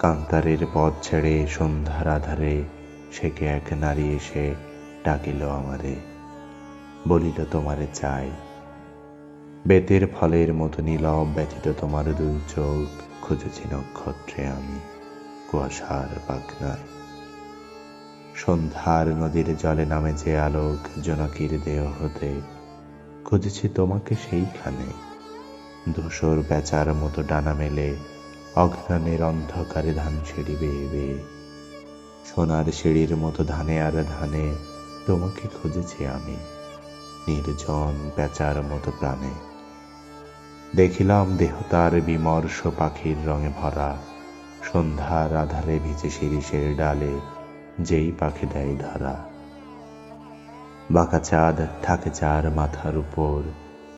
কান্তারের পথ ছেড়ে সন্ধ্যার আধারে সেকে এক নারী এসে ডাকিল আমারে, বলিল তোমারে চাই। বেতের ফলের মতো নীলব ব্যথিত তোমার দুই চোখ খুঁজেছি নক্ষত্রে আমি কুয়াশার পাখনায়। সন্ধ্যার নদীর জলে নামে যে আলোক জোনাকির দেহ হতে, খুঁজেছি তোমাকে সেইখানে। ধূসর বেচার মতো ডানা মেলে অঘ্রাণের অন্ধকারে ধান সিঁড়ি বেয়ে বেয়ে, সোনার সিঁড়ির মতো ধানে আর ধানে তোমাকে খুঁজেছি আমি নির্জন বেচার মতো প্রাণে। দেখিলাম দেহ তার বিমর্ষ পাখির রঙে ভরা, সন্ধ্যার আধারে ভিজে শিরীষের ডালে যেই পাখি দেয় ধরা। বাঁকা চাঁদ থাকে যার মাথার উপর,